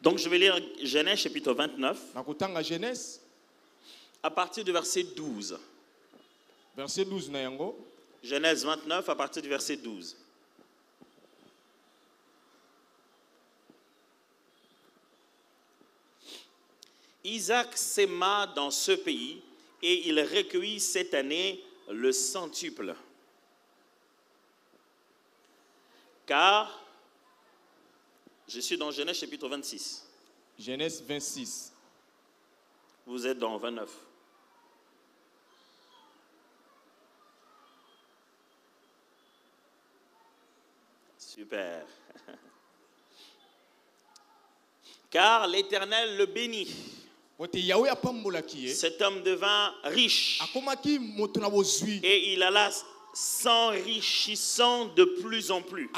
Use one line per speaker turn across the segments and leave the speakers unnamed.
Donc je vais lire Genèse chapitre 29
nakotanga Genèse
à partir du verset 12.
verset 12 na yango.
Genèse 29 à partir du verset 12. Isaac s'aima dans ce pays et il recueillit cette année le centuple. Car, je suis dans Genèse chapitre 26.
Genèse 26.
Vous êtes dans 29. Super. Car l'Éternel le bénit. Cet homme devint riche et il alla s'enrichissant de plus en plus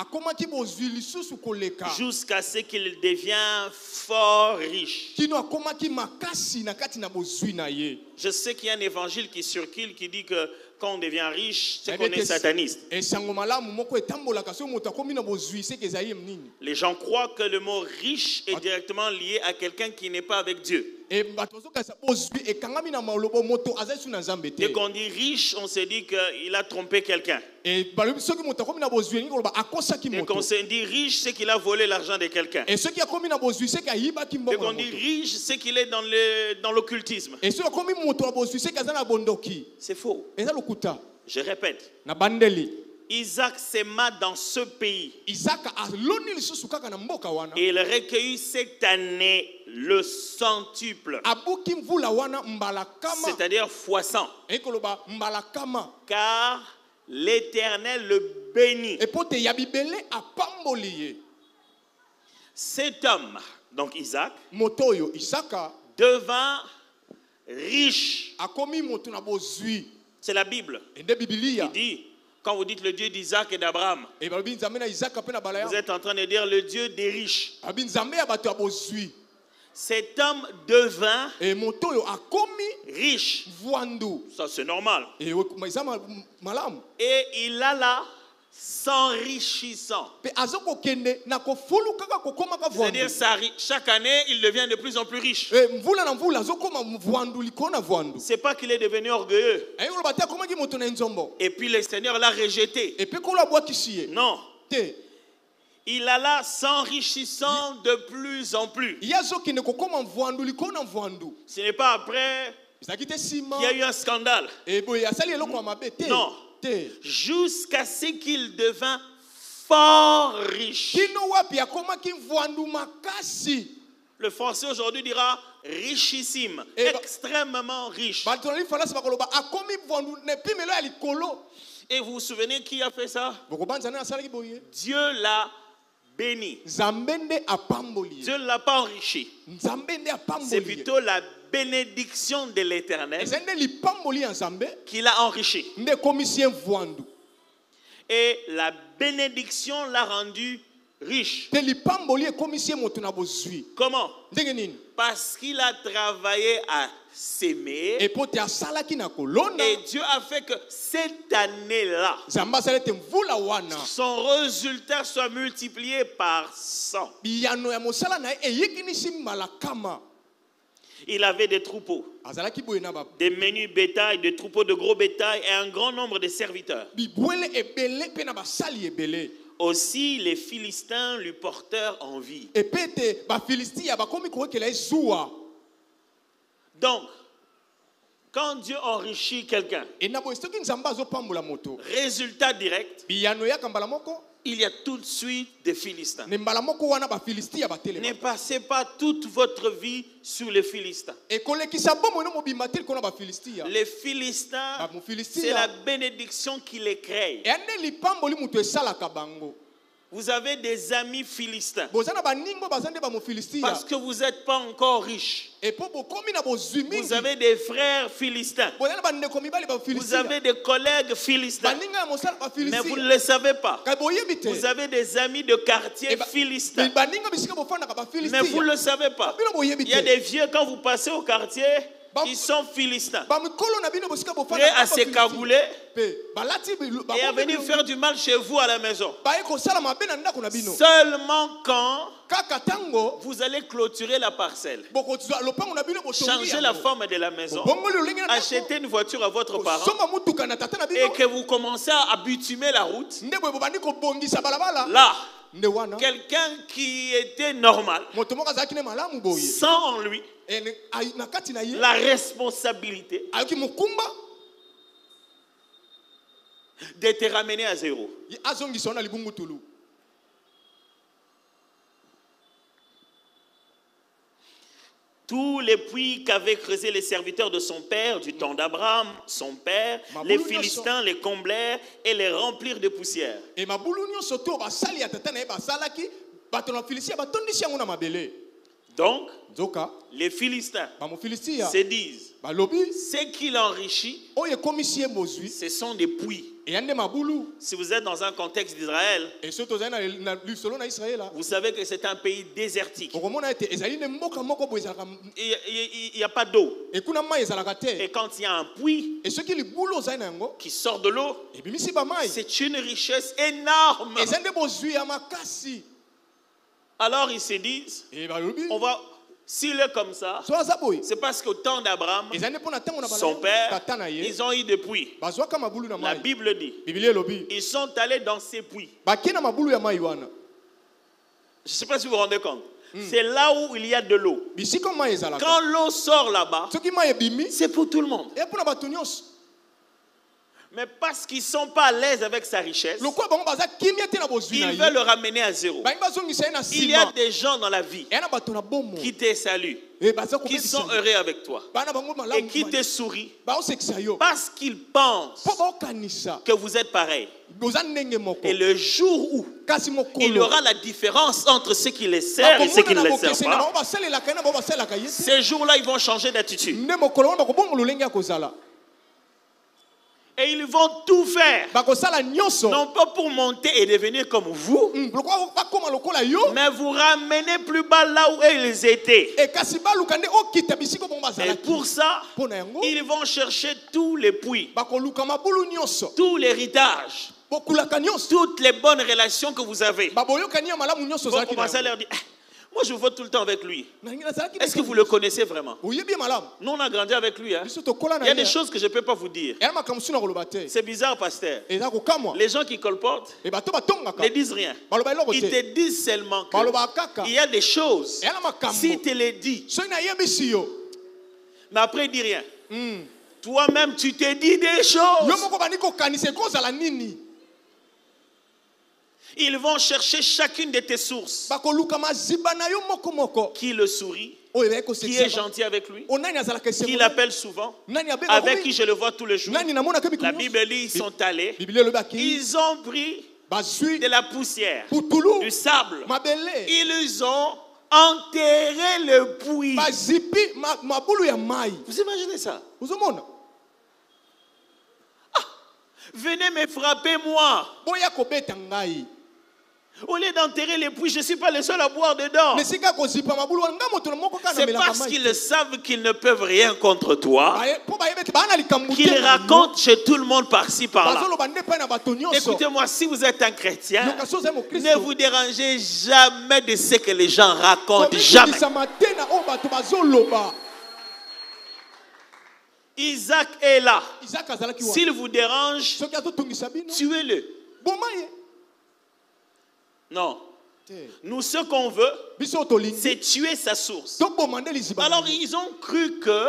jusqu'à ce qu'il devienne fort riche. Je sais qu'il y a un évangile qui circule qui dit que quand on devient riche, c'est qu'on est sataniste. Les gens croient que le mot riche est directement lié à quelqu'un qui n'est pas avec Dieu. Dès qu'on dit riche, on se dit qu'il a trompé quelqu'un. Dès qu'on se dit riche, c'est qu'il a volé l'argent de quelqu'un. Dès qu'on dit riche, c'est qu'il est dans l'occultisme. C'est faux. Je répète. Isaac s'aima dans ce pays. Et il recueillit cette année le centuple. C'est-à-dire fois 100. Car l'Éternel le bénit. Cet homme, donc Isaac, devint riche. C'est la Bible. Il dit, quand vous dites le Dieu d'Isaac et d'Abraham, vous êtes en train de dire le Dieu des riches. Cet homme devint riche. Ça c'est normal. Et il alla s'enrichissant. C'est-à-dire chaque année, il devient de plus en plus riche. C'est pas qu'il est devenu orgueilleux. Et puis le Seigneur l'a rejeté. Non. Il alla s'enrichissant de plus en plus. Ce n'est pas après qu'il y a eu un scandale. Non. Jusqu'à ce qu'il devint fort riche. Le français aujourd'hui dira richissime, extrêmement riche. Et vous vous souvenez qui a fait ça? Dieu l'a béni. Dieu ne l'a pas enrichi. C'est plutôt la bénédiction de l'Éternel qui l'a enrichi. Et la bénédiction l'a rendu riche. Comment? Parce qu'il a travaillé à s'aimer. Et Dieu a fait que cette année-là, son résultat soit multiplié par 100. Il avait des troupeaux, des menus bétail, des troupeaux de gros bétail et un grand nombre de serviteurs. Aussi, les Philistins lui portèrent envie. Donc, quand Dieu enrichit quelqu'un, résultat direct, il y a tout de suite des Philistins. Ne passez pas toute votre vie sur les Philistins. Les Philistins, c'est la bénédiction qui les crée. Vous avez des amis philistins parce que vous n'êtes pas encore riche. Vous avez des frères philistins. Vous avez des collègues philistins. Mais vous ne le savez pas. Vous avez des amis de quartier philistins. Mais vous ne le savez pas. Il y a des vieux, quand vous passez au quartier, Ils sont philistins. Prêts à se cagouler et à venir faire du mal chez vous à la maison. Seulement quand vous allez clôturer la parcelle, changer la forme de la maison, acheter une voiture à votre parent et que vous commencez à bitumer la route, là, quelqu'un qui était normal sent en lui la responsabilité de te ramener à zéro. Tous les puits qu'avaient creusés les serviteurs de son père, du temps d'Abraham, son père, les Philistins les comblèrent et les remplirent de poussière. Donc, les Philistins se disent, ce qui l'enrichit, ce sont des puits. Si vous êtes dans un contexte d'Israël, vous savez que c'est un pays désertique. Il n'y a pas d'eau. Et quand il y a un puits qui sort de l'eau, c'est une richesse énorme. Alors ils se disent, s'il est comme ça, c'est parce qu'au temps d'Abraham, son père, ils ont eu des puits. La Bible dit, ils sont allés dans ces puits. Je ne sais pas si vous vous rendez compte. C'est là où il y a de l'eau. Quand l'eau sort là-bas, c'est pour tout le monde. Mais parce qu'ils ne sont pas à l'aise avec sa richesse, ils veulent le ramener à zéro. Il y a des gens dans la vie qui te saluent, qui sont heureux avec toi et qui te sourient parce qu'ils pensent que vous êtes pareil. Et le jour où il y aura la différence entre ceux qui les servent et ceux qui ne les servent pas, ces jours-là, ils vont changer d'attitude. Et ils vont tout faire, non pas pour monter et devenir comme vous, mais vous ramener plus bas là où ils étaient. Et pour ça, ils vont chercher tous les puits, tout l'héritage, toutes les bonnes relations que vous avez. Vous commencez à leur dire, moi je vote tout le temps avec lui. Est-ce que vous le connaissez vraiment? Nous on a grandi avec lui. Il y a des choses que je ne peux pas vous dire. C'est bizarre, pasteur. Les gens qui colportent ne disent rien. Ils te disent seulement qu'il y a des choses, si tu les dis, mais après il ne dit rien. Toi-même tu te dis des choses. Ils vont chercher chacune de tes sources. Qui le sourit, qui est gentil avec lui, qui l'appelle souvent, avec qui je le vois tous les jours. La Bible dit, ils sont allés, ils ont pris de la poussière, du sable, ils ont enterré le puits. Vous imaginez ça? Venez me frapper moi. Au lieu d'enterrer les puits, je ne suis pas le seul à boire dedans. C'est parce qu'ils savent qu'ils ne peuvent rien contre toi qu'ils racontent chez tout le monde par-ci par-là. Écoutez-moi, si vous êtes un chrétien, ne vous dérangez jamais de ce que les gens racontent. Jamais. Isaac est là. S'il vous dérange, tuez-le. Non. Nous, ce qu'on veut, c'est tuer sa source. Alors, ils ont cru que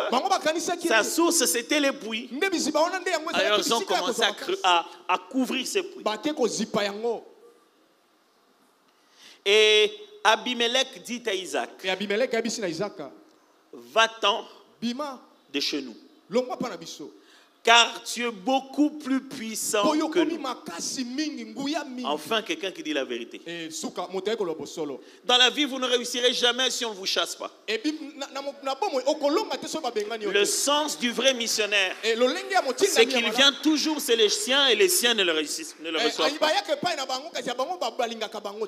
sa source, c'était les puits. Alors, ils ont commencé à couvrir ces puits. Et Abimelech dit à Isaac, va-t'en de chez nous. car tu es beaucoup plus puissant que nous. Enfin, quelqu'un qui dit la vérité. Dans la vie, vous ne réussirez jamais si on ne vous chasse pas. Le sens du vrai missionnaire, c'est qu'il vient toujours, c'est les siens, et les siens ne le reçoivent pas.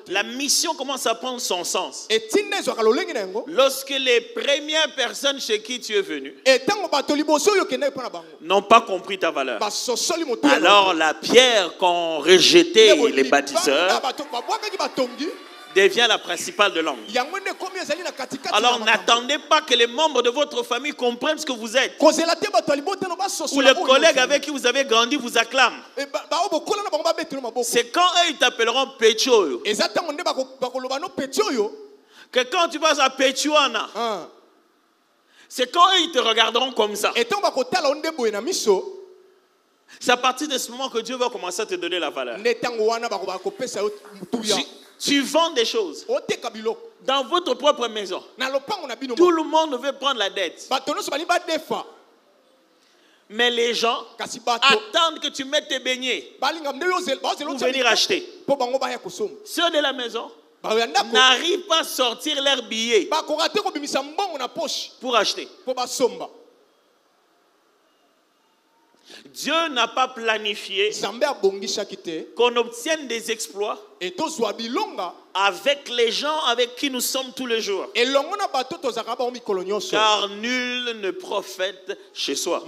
La mission commence à prendre son sens lorsque les premières personnes chez qui tu es venu n'ont pas compris ta valeur. Alors la pierre qu'ont rejetée les bâtisseurs devient la principale de l'angle. Alors n'attendez pas que les membres de votre famille comprennent ce que vous êtes, ou les collègues avec qui vous avez grandi vous acclament. C'est quand eux ils t'appelleront Pechoyo que quand tu vas à Pechuana, c'est quand eux ils te regarderont comme ça. C'est à partir de ce moment que Dieu va commencer à te donner la valeur. Tu vends des choses dans votre propre maison. Tout le monde veut prendre la dette. Mais les gens attendent que tu mettes tes beignets pour venir acheter. Ceux de la maison n'arrivent pas à sortir leurs billets pour acheter. Dieu n'a pas planifié qu'on obtienne des exploits avec les gens avec qui nous sommes tous les jours. Car nul ne prophète chez soi.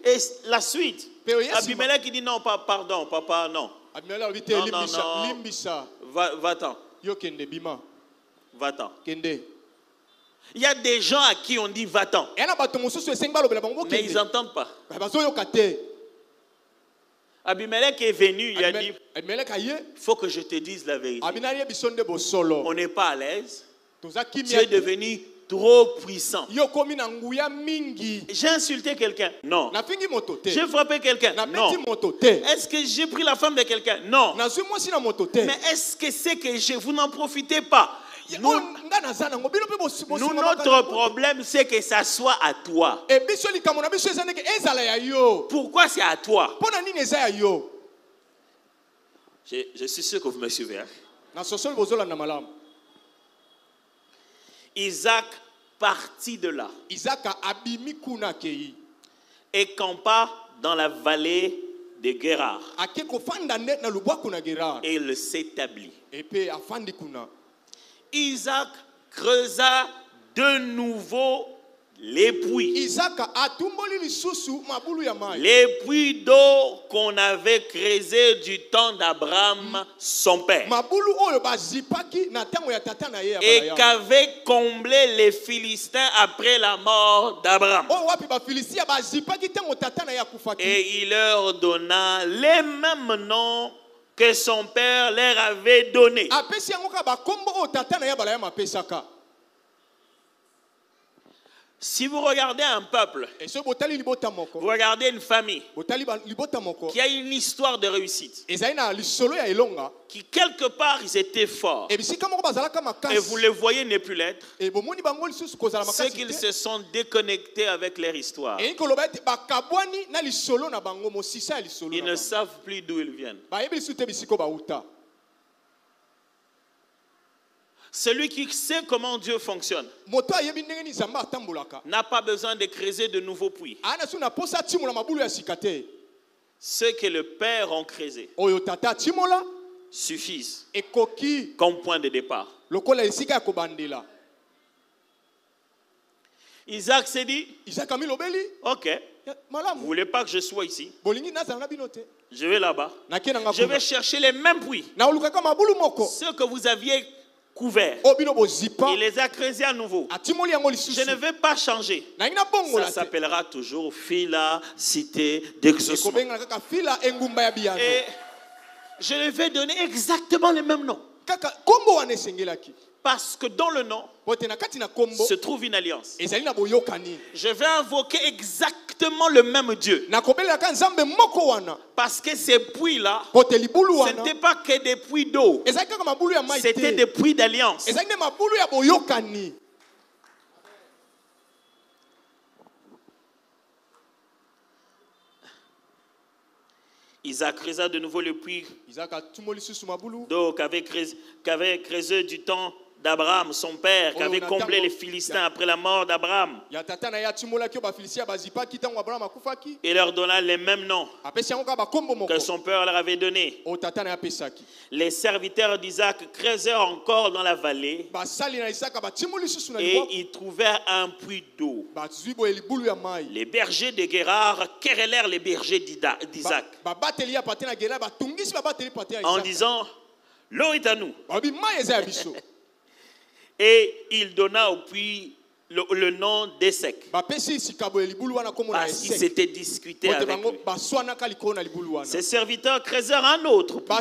Et la suite, Abimelech qui dit non, pardon, papa, non. Non. Va-t'en. Va-t'en. Il y a des gens à qui on dit va-t'en, mais ils n'entendent pas. Abimelech est venu, il a dit il faut que je te dise la vérité. On n'est pas à l'aise. Tu es devenu trop puissant. J'ai insulté quelqu'un? Non. J'ai frappé quelqu'un? Non. Est-ce que j'ai pris la femme de quelqu'un? Non. Mais est-ce que c'est que vous n'en profitez pas? Notre problème, c'est que ça soit à toi. Pourquoi c'est à toi? Je suis sûr que vous me suivez. Isaac partit de là et campa dans la vallée de Guérar. Et il s'établit. Isaac creusa de nouveau les puits. Les puits d'eau qu'on avait creusés du temps d'Abraham, son père. Et qu'avaient comblé les Philistins après la mort d'Abraham. Et il leur donna les mêmes noms que son père leur avait donné. Si vous regardez un peuple, vous regardez une famille qui a une histoire de réussite, qui quelque part ils étaient forts, et vous les voyez ne plus l'être, c'est qu'ils se sont déconnectés avec leur histoire. Ils ne savent plus d'où ils viennent. Celui qui sait comment Dieu fonctionne n'a pas besoin de creuser de nouveaux puits. Ce que le Père a creusé suffisent comme point de départ. Isaac s'est dit, ok, vous ne voulez pas que je sois ici, je vais là-bas, je vais chercher les mêmes puits, ceux que vous aviez couverts. Il les a creusés à nouveau. Je ne vais pas changer. Ça s'appellera toujours Phila, cité d'exaucement. Et je vais donner exactement les mêmes noms. Parce que dans le nom se trouve une alliance. Je vais invoquer exactement le même Dieu. Parce que ces puits-là, ce n'étaient pas que des puits d'eau. C'était des puits d'alliance. Isaac creusa de nouveau le puits d'eau qu'avait creusé du temps d'Abraham, son père, qui avait comblé les Philistins après la mort d'Abraham. Il leur donna les mêmes noms que son père leur avait donnés. Les serviteurs d'Isaac creusèrent encore dans la vallée et ils trouvèrent un puits d'eau. Les bergers de Guérard querellèrent les bergers d'Isaac en disant: l'eau est à nous. Et il donna au puits le nom d'Essek, parce qu'il s'était discuté avec lui. Ses serviteurs creusèrent un autre puits,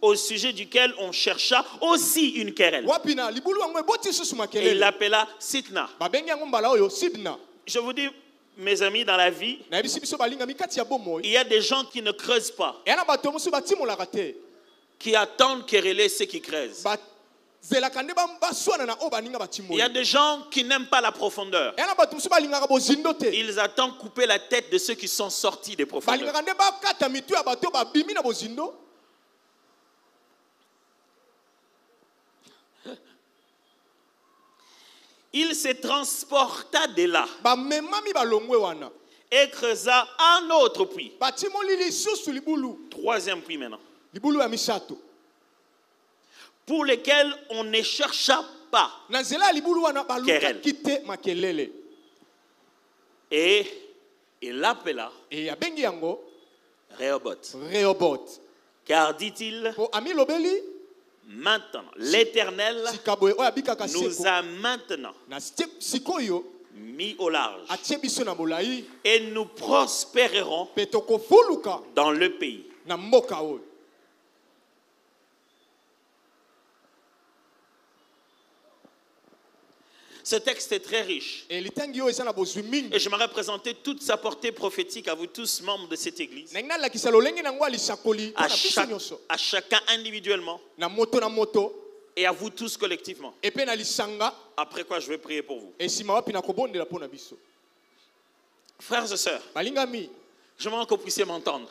au sujet duquel on chercha aussi une querelle. Et il l'appela Sitna. Je vous dis, mes amis, dans la vie, il y a des gens qui ne creusent pas, qui attendent quereller ceux qui creusent. Il y a des gens qui n'aiment pas la profondeur. Ils attendent couper la tête de ceux qui sont sortis des profondeurs. Il se transporta de là et creusa un autre puits. Troisième puits maintenant, pour lesquels on ne chercha pas querelle. Et il l'appela Rehoboth. Car, dit-il, maintenant, l'Éternel nous a maintenant mis au large et nous prospérerons dans le pays. Ce texte est très riche. Et j'aimerais présenter toute sa portée prophétique à vous tous, membres de cette église. À chacun individuellement. Et à vous tous collectivement. Après quoi je vais prier pour vous. Frères et sœurs, j'aimerais que vous puissiez m'entendre.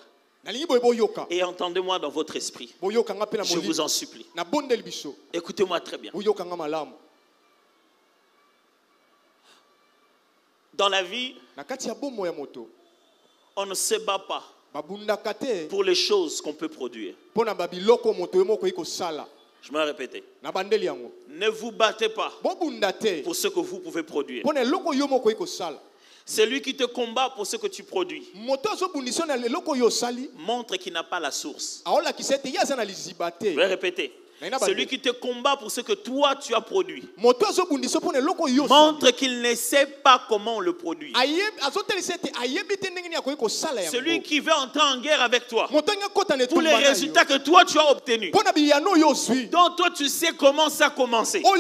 Et entendez-moi dans votre esprit. Je vous en supplie. Écoutez-moi très bien. Dans la vie, on ne se bat pas pour les choses qu'on peut produire. Je vais me répéter. Ne vous battez pas pour ce que vous pouvez produire. Celui qui te combat pour ce que tu produis montre qu'il n'a pas la source. Je vais répéter. Celui qui te combat pour ce que toi tu as produit montre qu'il ne sait pas comment on le produit. Celui qui veut entrer en guerre avec toi pour les résultats que toi tu as obtenus, donc toi tu sais comment ça a commencé, toi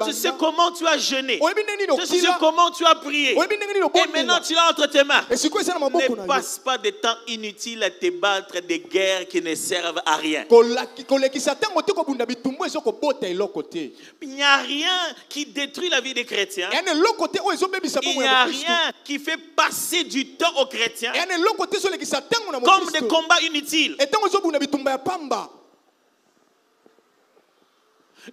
tu sais comment tu as jeûné, toi tu sais comment tu as prié, et maintenant tu l'as entre tes mains. Ne passe pas de temps inutile à te battre des guerres qui ne servent à rien. Il n'y a rien qui détruit la vie des chrétiens. Il n'y a rien qui fait passer du temps aux chrétiens comme des combats inutiles.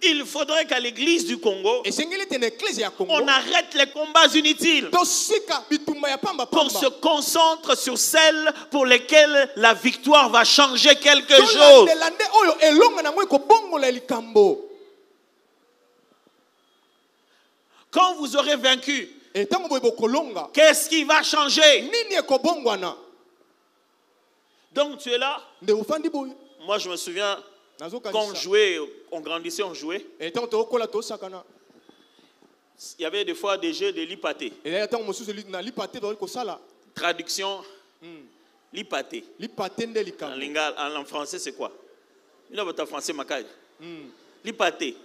Il faudrait qu'à l'église du Congo, on arrête les combats inutiles pour se concentrer sur celles pour lesquelles la victoire va changer quelque chose. Quand vous aurez vaincu, qu'est-ce qui va changer? Donc tu es là. Moi je me souviens, quand on jouait, on grandissait, on jouait. Il y avait des fois des jeux de lipaté. Traduction, lipaté. En français, c'est quoi? En français, Makai. Lipaté.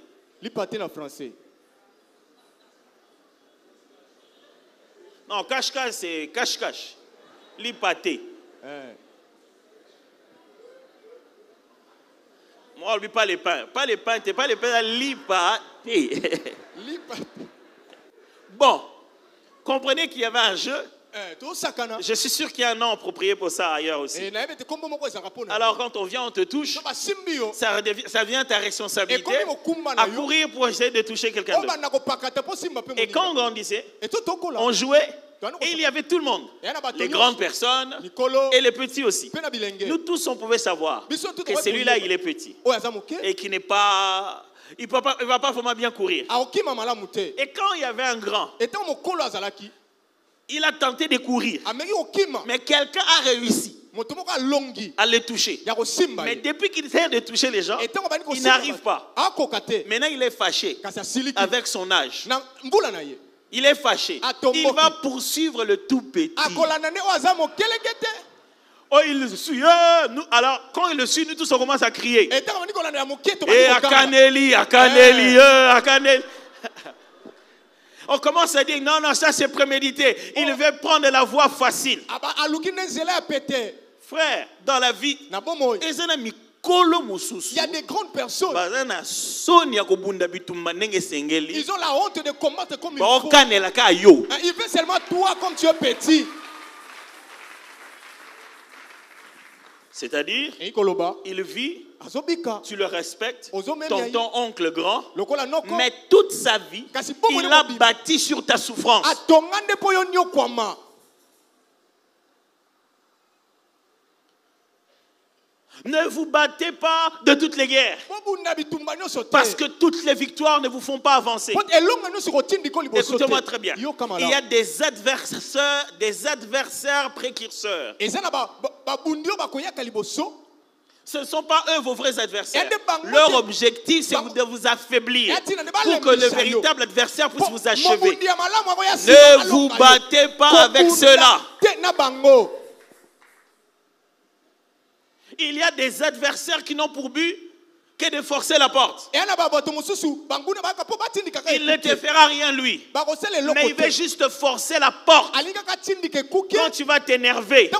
Lipaté en français.
Non, cache-cache, c'est cache-cache. Lipaté. Moi, on ne lit pas les pains. Pas les pains, pas les pains, lipaté. Bon, comprenez qu'il y avait un jeu. Je suis sûr qu'il y a un nom approprié pour ça ailleurs aussi. Alors quand on vient, on te touche, ça devient ta responsabilité à courir pour essayer de toucher quelqu'un d'autre. Et quand on grandissait, on jouait et il y avait tout le monde. Les grandes personnes et les petits aussi. Nous tous, on pouvait savoir que celui-là, il est petit et qu'il n'est pas... Il ne va pas vraiment bien courir. Et quand il y avait un grand, il a tenté de courir. Mais quelqu'un a réussi à le toucher. Mais depuis qu'il essaie de toucher les gens, il n'arrive pas. Maintenant, il est fâché avec son âge. Il est fâché. Il va poursuivre le tout petit. Oh, il le suit. Alors, quand il le suit, nous tous on commence à crier. Et Akaneli, Akaneli, Akaneli. On commence à dire non, non, ça c'est prémédité. Il veut prendre la voie facile. Frère, dans la vie, il y
a des grandes personnes.
Ils ont la
honte de combattre comme il faut. Il veut seulement toi comme tu es petit.
C'est-à-dire, il vit, tu le respectes, tonton, oncle, grand, mais toute sa vie, il a bâti sur ta souffrance. Ne vous battez pas de toutes les guerres. Parce que toutes les victoires ne vous font pas avancer. Écoutez-moi très bien. Il y a des adversaires précurseurs. Ce ne sont pas eux vos vrais adversaires. Leur objectif, c'est de vous affaiblir pour que le véritable adversaire puisse vous achever. Ne vous battez pas avec cela. Il y a des adversaires qui n'ont pour but que de forcer la porte. Il ne te fera rien lui. Mais il veut juste forcer la porte. Quand tu vas t'énerver,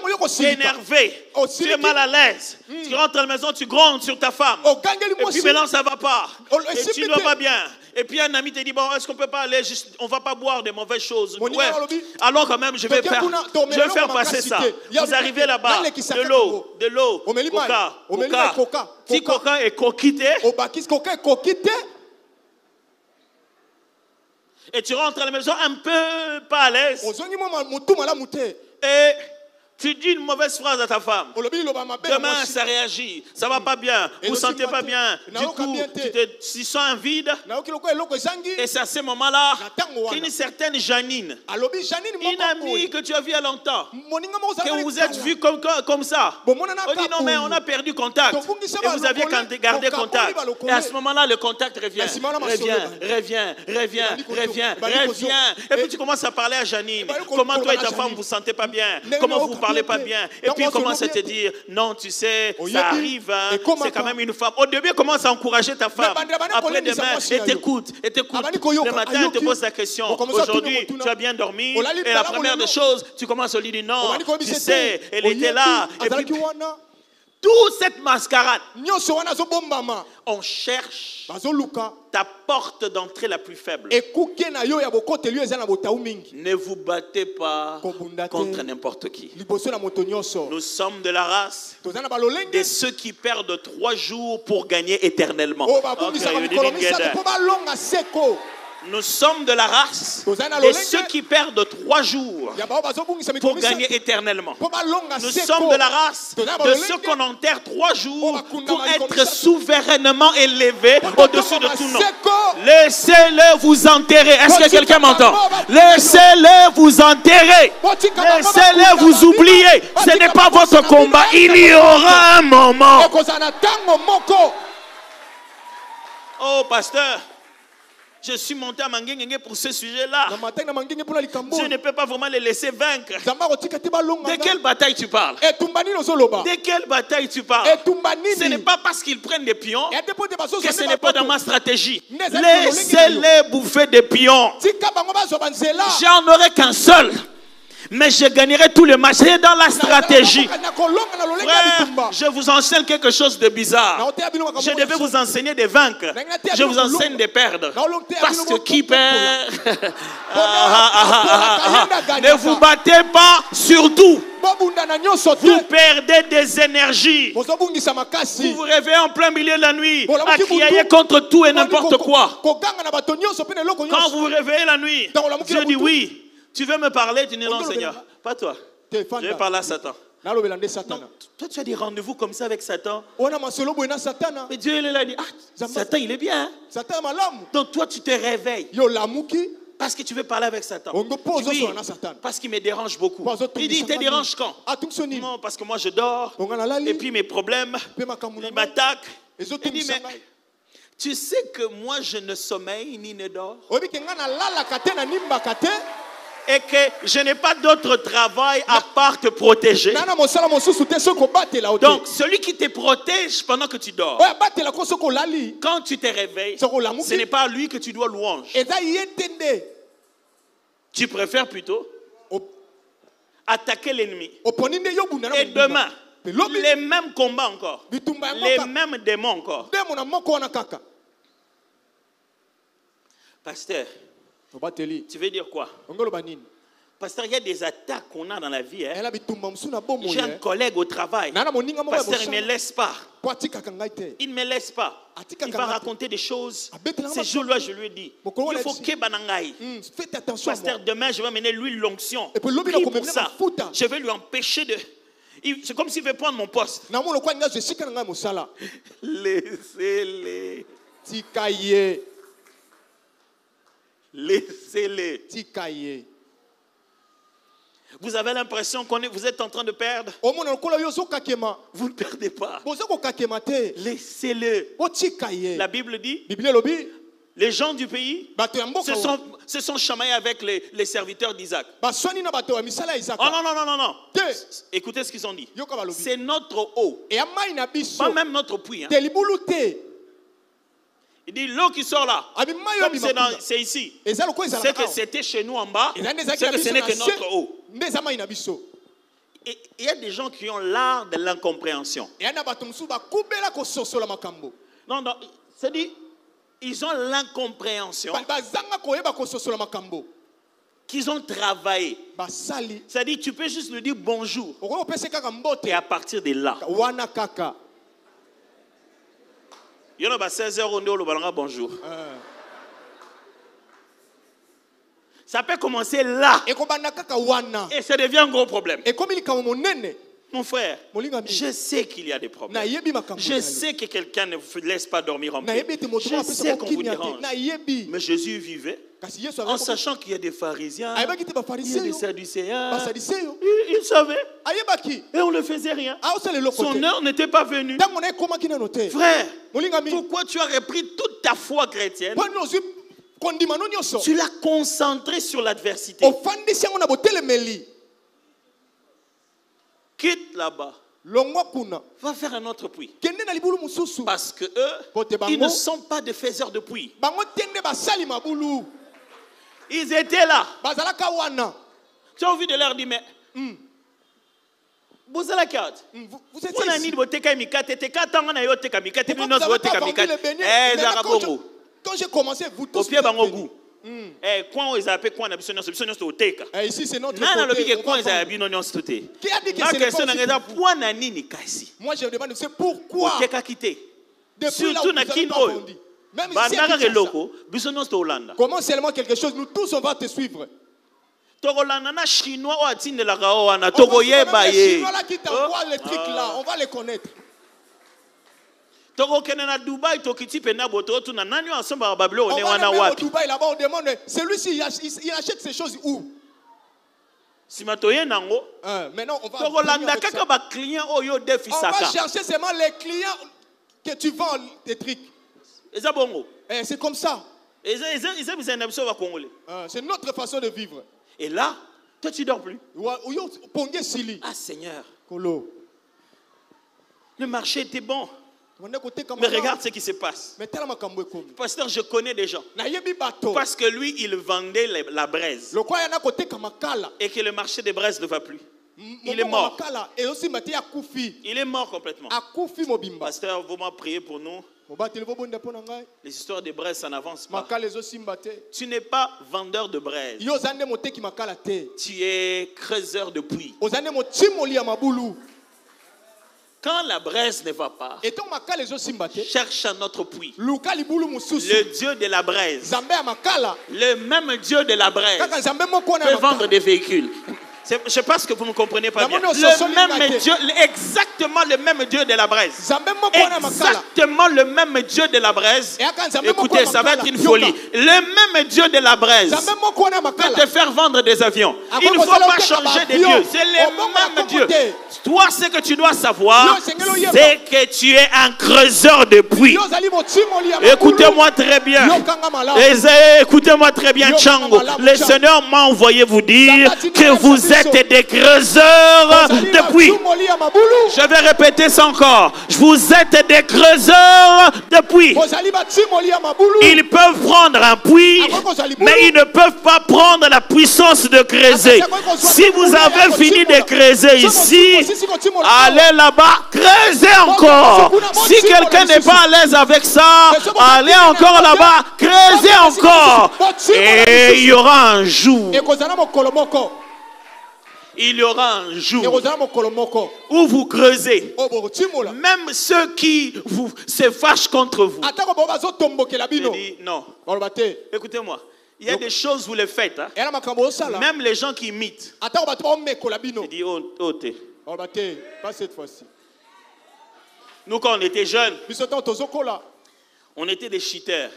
tu es mal à l'aise. Tu rentres à la maison, tu grondes sur ta femme. Et puis maintenant ça ne va pas. Et tu ne vas pas bien. Et puis un ami te dit, bon, est-ce qu'on ne peut pas aller juste, on ne va pas boire de mauvaises choses. Ouais. Alors quand même, je vais faire passer ça. Vous arrivez là-bas, de l'eau, coca, petit coca et coquité. Et tu rentres à la maison un peu pas à l'aise. Et tu dis une mauvaise phrase à ta femme. Demain, ça réagit. Ça ne va pas bien. Vous ne vous sentez pas bien. Du coup, tu sens un vide. Et c'est à ce moment-là qu'une certaine Janine, une amie que tu as vue il y a longtemps, que vous vous êtes vus comme ça, on dit non, mais on a perdu contact. Et vous aviez gardé contact. Et à ce moment-là, le contact revient. Reviens. Et puis tu commences à parler à Janine. Comment toi et ta femme vous ne vous sentez pas bien? Comment vous parlez pas bien? Et puis il commence à te dire, non, tu sais, ça arrive, hein, c'est quand même une femme. Au début, il commence à encourager ta femme. Après demain, et t'écoute. Le matin, il te pose la question. Aujourd'hui, tu as bien dormi. Et la première des choses, tu commences à lui dire, non, tu sais, elle était là. Et puis, toute cette mascarade, on cherche ta porte d'entrée la plus faible. Ne vous battez pas contre n'importe qui. Nous sommes de la race de ceux qui perdent 3 jours pour gagner éternellement. Nous sommes de la race de ceux qui perdent 3 jours pour gagner éternellement. Nous sommes de la race de ceux qu'on enterre 3 jours pour être souverainement élevés au-dessus de tout nom. Laissez-le vous enterrer. Est-ce que quelqu'un m'entend? Laissez-le vous enterrer. Laissez-le vous oublier. Ce n'est pas votre combat. Il y aura un moment. Oh, pasteur, je suis monté à Manguengue pour ce sujet-là. Je ne peux pas vraiment les laisser vaincre. De quelle bataille tu parles? De quelle bataille tu parles? Ce n'est pas parce qu'ils prennent des pions que ce n'est pas dans ma stratégie. Laissez-les bouffer des pions. J'en aurai qu'un seul. Mais je gagnerai tous les matchs. C'est dans la stratégie. Frère, je vous enseigne quelque chose de bizarre. Je devais vous enseigner de vaincre. Je vous enseigne de perdre. Parce que qui perd? Ne vous battez pas surtout. Vous perdez des énergies. Vous vous réveillez en plein milieu de la nuit à crier contre tout et n'importe quoi. Quand vous vous réveillez la nuit, Dieu dit oui. Tu veux me parler? Tu dis non, Seigneur. Pas toi. Je vais parler à Satan. Non, toi, tu as des rendez-vous comme ça avec Satan. Mais Dieu, il est là, il dit, ah, Satan, il est bien. Donc toi, tu te réveilles. Parce que tu veux parler avec Satan. Oui, parce qu'il me dérange beaucoup. Il dit, il te dérange quand? Non, parce que moi je dors. Et puis mes problèmes, ils m'attaquent. Il dit, mais tu sais que moi je ne sommeille ni ne dors. Et que je n'ai pas d'autre travail à part te protéger. Donc, celui qui te protège pendant que tu dors, quand tu te réveilles, ce n'est pas à lui que tu dois louange. Tu préfères plutôt attaquer l'ennemi. Et demain, les mêmes combats encore. Les mêmes démons encore. Pasteur, tu veux dire quoi? Pasteur, il y a des attaques qu'on a dans la vie. J'ai un collègue au travail. Pasteur, il ne me laisse pas. Il ne me laisse pas. Il va raconter des choses. Ces jours-là, je lui ai dit, il faut que Banangaï. Pasteur, demain, je vais amener l'huile l'onction. Prie pour ça. Je vais lui empêcher de... C'est comme s'il veut prendre mon poste. Laissez-les. Laissez-les. Vous avez l'impression que vous êtes en train de perdre. Vous ne perdez pas. Laissez-le. La Bible dit, les gens du pays se sont chamaillés avec les serviteurs d'Isaac. Oh non. Écoutez ce qu'ils ont dit. C'est notre eau. Pas même notre puits. Il dit l'eau qui sort là, comme c'est ici, c'est que c'était chez nous en bas, c'est que ce n'est que notre eau. Et il y a des gens qui ont l'art de l'incompréhension. Non, c'est-à-dire, ils ont l'incompréhension qu'ils ont travaillé. C'est-à-dire, tu peux juste lui dire bonjour. Et à partir de là, il y en a 16 heures, on dit bonjour. Ça peut commencer là. Et ça devient un gros problème. Mon frère, je sais qu'il y a des problèmes. Je sais que quelqu'un ne vous laisse pas dormir en paix. Je sais qu'on vous dérange. Mais Jésus vivait en sachant qu'il y a des pharisiens, il y a des sadducéens. Il savait. Et on ne faisait rien. Son heure n'était pas venue. Frère, pourquoi tu as repris toute ta foi chrétienne? Tu l'as concentré sur l'adversité. Quitte là-bas. Va faire un autre puits. Parce que eux, ils ne sont pas des faiseurs de puits. Ils étaient là. Tu as envie de leur dire, mais vous avez la carte. Vous êtes ici.
Quand j'ai commencé, vous tous.
Ici, c'est notre côté.
Qui a dit que c'est notre côté? Moi, je demande, c'est pourquoi?
Surtout dans Kino.
Comment seulement quelque chose, nous tous, on va te suivre.
Chinois
Chinois là qui t'envoient les trucs là, on va les connaître.
Dubaï,
Dubaï là-bas, on demande, celui-ci, il achète ces choses où? Maintenant, on va chercher seulement les clients que tu vends des trucs. C'est comme ça. C'est notre façon de vivre.
Et là, toi tu dors plus.
Ah
Seigneur. Le marché était bon. Mais regarde ce qui se passe. Pasteur, je connais des gens. Parce que lui, il vendait la braise. Et que le marché des braises ne va plus. Il est mort. Il est mort complètement. Pasteur, vous m'en priez pour nous. Les histoires de braise, ça n'avance pas. Tu n'es pas vendeur de braise. Tu es creuseur de puits. Quand la braise ne va pas, cherche un autre puits. Le Dieu de la braise, le même Dieu de la braise, peut vendre des véhicules. Je ne sais pas ce que vous ne comprenez pas bien. Le même Dieu, exactement le même Dieu de la braise. Exactement le même Dieu de la braise. Écoutez, ça va être une folie. Le même Dieu de la braise peut te faire vendre des avions. Il ne faut pas changer de Dieu. C'est le même Dieu. Toi, ce que tu dois savoir, c'est que tu es un creuseur de puits. Écoutez-moi très bien. Écoutez-moi très bien, Tchango. Le Seigneur m'a envoyé vous dire que vous êtes des creuseurs de puits. Je vais répéter ça encore. Vous êtes des creuseurs de puits. Ils peuvent prendre un puits, mais ils ne peuvent pas prendre la puissance de creuser. Si vous avez fini de creuser ici, allez là-bas, creusez encore. Si quelqu'un n'est pas à l'aise avec ça, allez encore là-bas, creusez encore. Et il y aura un jour. Il y aura un jour où vous creusez. Même ceux qui se fâchent contre vous. Je dis non. Écoutez-moi. Il y a des choses où vous les faites. Hein? Même les gens qui imitent. Je dis oh, t'es.
Pas cette fois-ci.
Nous, quand on était jeunes, on était des cheaters.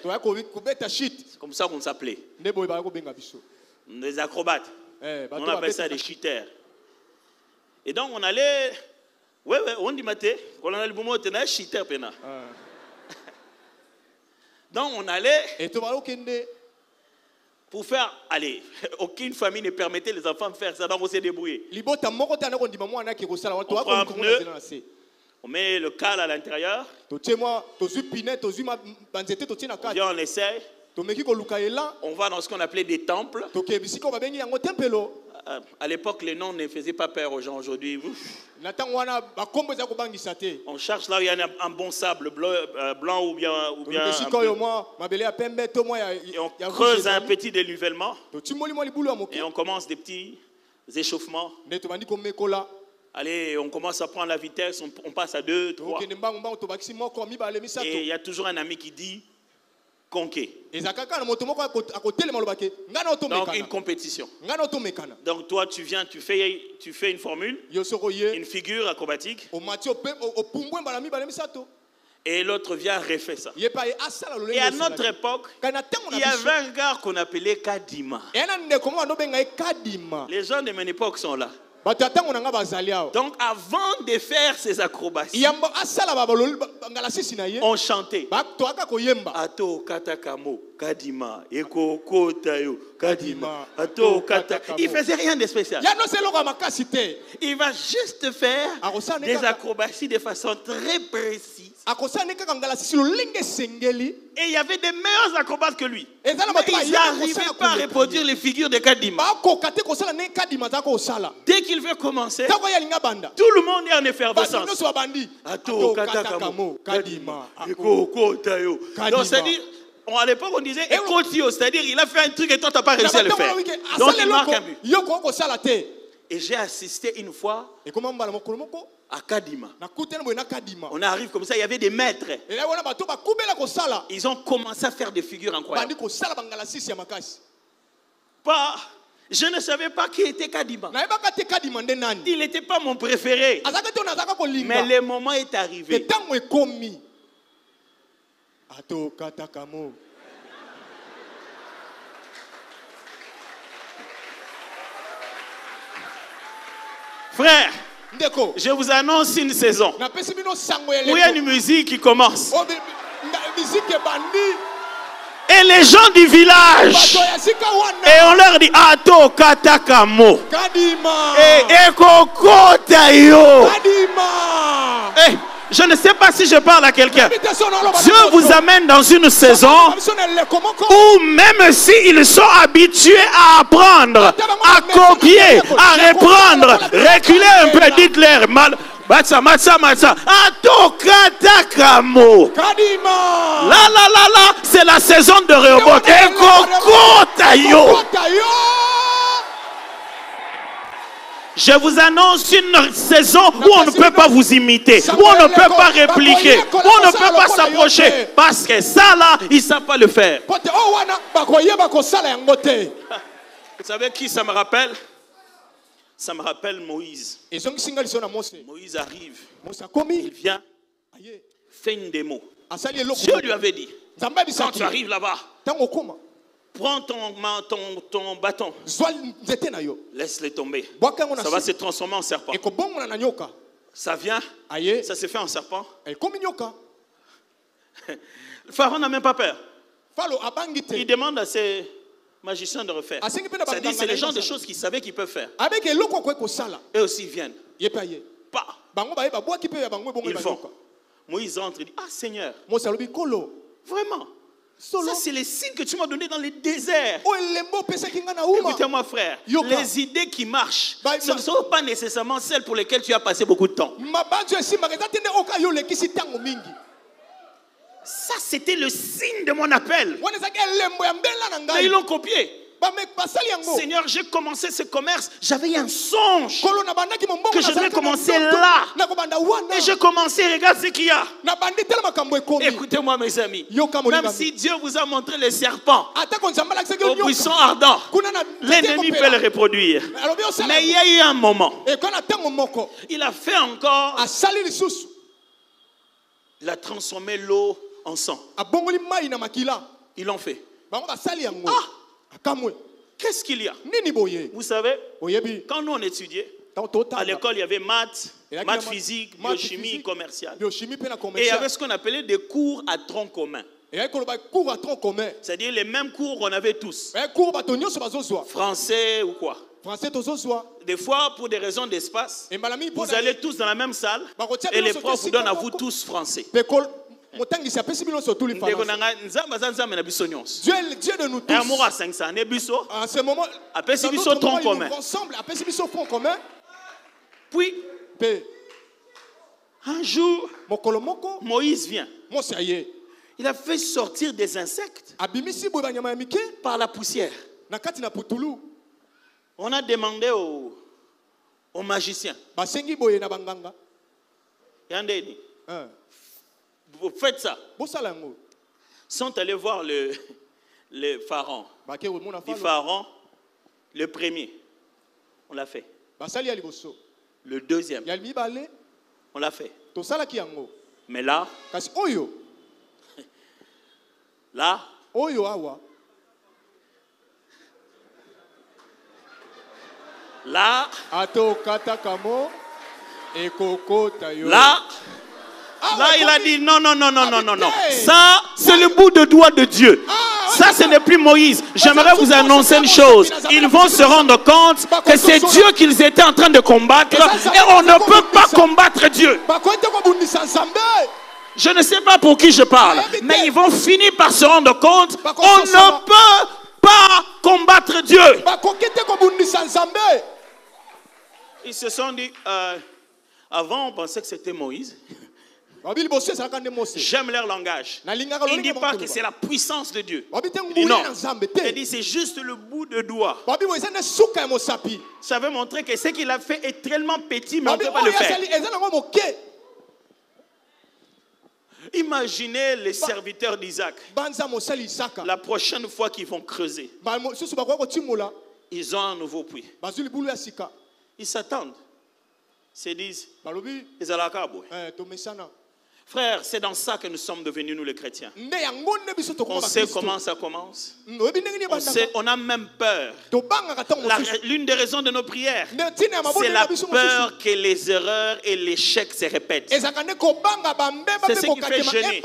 C'est comme ça qu'on s'appelait. Des acrobates. On appelle ça des cheaters. Et donc on allait. Ouais, on dit maté. Quand on allait le moment, on a cheater pena. Donc on allait. Pour faire, allez, aucune famille ne permettait les enfants de faire ça, donc on s'est débrouillé. On prend un pneu, on met le cal à l'intérieur. On vient, on essaye. On va dans ce qu'on appelait des temples. À l'époque, les noms ne faisaient pas peur aux gens. Aujourd'hui, on cherche là où il y a un bon sable blanc ou bien et on creuse un petit dénivellement et on commence des petits échauffements. Allez, on commence à prendre la vitesse, on passe à 2, 3. Et il y a toujours un ami qui dit conquer. Donc une compétition. Donc toi tu viens, tu fais une formule, une figure acrobatique. Et l'autre vient refaire ça. Et à notre époque, il y avait un gars qu'on appelait Kadima. Les gens de mon époque sont là. Donc avant de faire ces acrobaties, on chantait Ato Katakamo Kadima Eko Kotayo Kadima Ato Kataka. Il faisait rien de spécial. Il va juste faire des acrobaties de façon très précise. Et il y avait des meilleurs acrobates que lui. Mais ils n'arrivaient pas à reproduire les figures de Kadima. Dès qu'il veut commencer, tout le monde est en effervescence. Ato Katakamo Kadima Eko Kotayo. Donc c'est-à-dire, à l'époque on disait Ekotio, c'est-à-dire il a fait un truc et toi tu n'as pas réussi à le faire. Donc il marque un but. Et j'ai assisté une fois à Kadima. On arrive comme ça, il y avait des maîtres. Ils ont commencé à faire des figures incroyables. Je ne savais pas qui était Kadima. Il n'était pas mon préféré. Mais le moment est arrivé. Frère, je vous annonce une saison où il y a une musique qui commence. Et les gens du village, et on leur dit Ato Katakamo et Eko Kotayo. Je ne sais pas si je parle à quelqu'un. Dieu vous amène dans une saison où même s'ils sont habitués à apprendre, à copier, à reprendre, reculer un peu, dites-leur mal. Matsa. Atokatakamo. Là, c'est la saison de Rehoboth. Et Kokotayo. Je vous annonce une saison où on ne peut pas vous imiter, où on ne peut pas répliquer, où on ne peut pas s'approcher. Parce que ça là, ils ne savent pas le faire. Vous savez qui ça me rappelle? Ça me rappelle Moïse. Moïse arrive, il vient, fait une démo. Dieu lui avait dit, quand tu arrives là-bas, prends ton bâton, laisse-le tomber. Ça va se transformer en serpent. Ça vient, ça se fait en serpent. Le pharaon n'a même pas peur. Il demande à ses magiciens de refaire. C'est-à-dire c'est les gens de choses qu'ils savaient qu'ils peuvent faire. Eux aussi viennent. Pas. Ils font. Moïse entre et dit, ah Seigneur, vraiment, ça c'est les signes que tu m'as donnés dans le désert. Écoutez-moi frère, les idées qui marchent, ce ne sont pas nécessairement celles pour lesquelles tu as passé beaucoup de temps. Ça c'était le signe de mon appel. Mais ils l'ont copié. Seigneur, j'ai commencé ce commerce, j'avais un songe que je devais commencer là. Et j'ai commencé, regarde ce qu'il y a. Écoutez-moi mes amis, même si Dieu vous a montré les serpents au buisson ardent, l'ennemi peut le reproduire. Mais il y a eu un moment, il a fait encore, il a transformé l'eau en sang. Ils l'ont fait. Qu'est-ce qu'il y a? Vous savez, quand nous on étudiait, à l'école il y avait maths, physique, biochimie, commerciale. Et il y avait ce qu'on appelait des cours à tronc commun. C'est-à-dire les mêmes cours qu'on avait tous. Français ou quoi. Des fois, pour des raisons d'espace, vous allez tous dans la même salle et les profs vous donnent à vous tous français. Dieu de nous tous. En ce moment, puis, un jour, Moïse vient. Il a fait sortir des insectes par la poussière. On a demandé aux magiciens. Vous faites ça. Ils sont allés voir le pharaon. Le pharaon, le premier, on l'a fait. Le deuxième, on l'a fait. Mais là, là, il a dit non. Ça, c'est le bout de doigt de Dieu. Ça, ce n'est plus Moïse. J'aimerais vous annoncer une chose. Ils vont se rendre compte que c'est Dieu qu'ils étaient en train de combattre. Et on ne peut pas combattre Dieu. Je ne sais pas pour qui je parle. Mais ils vont finir par se rendre compte qu'on ne peut pas combattre Dieu. Ils se sont dit, avant on pensait que c'était Moïse. J'aime leur langage. Il ne dit pas que c'est la puissance de Dieu. Il dit non. Il dit c'est juste le bout de doigt. Ça veut montrer que ce qu'il a fait est tellement petit, mais on ne peut pas le faire. Imaginez les serviteurs d'Isaac. La prochaine fois qu'ils vont creuser, ils ont un nouveau puits. Ils s'attendent. Ils se disent, frère, c'est dans ça que nous sommes devenus, nous les chrétiens. On sait comment ça commence. On a même peur. L'une des raisons de nos prières, c'est la peur que les erreurs et l'échec se répètent. C'est ce qui fait gêner.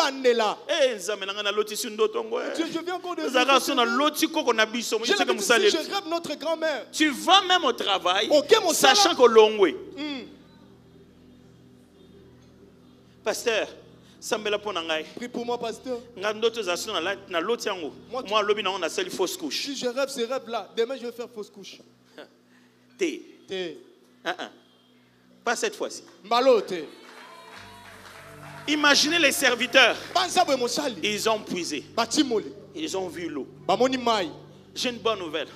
Je rêve notre grand-mère.
Tu vas même au travail, sachant qu'au long way. Pasteur, sambela po nangai.
Prie pour moi, pasteur.
Ngandoto zasu na loti yango. Moi lobi na on a sali fausse couche.
Si je rêve ces rêves là, demain je vais faire fausse couche.
T. Pas cette fois-ci.
Mbalote.
Imaginez les serviteurs. Ils ont puisé. Ils ont vu l'eau. J'ai une bonne nouvelle.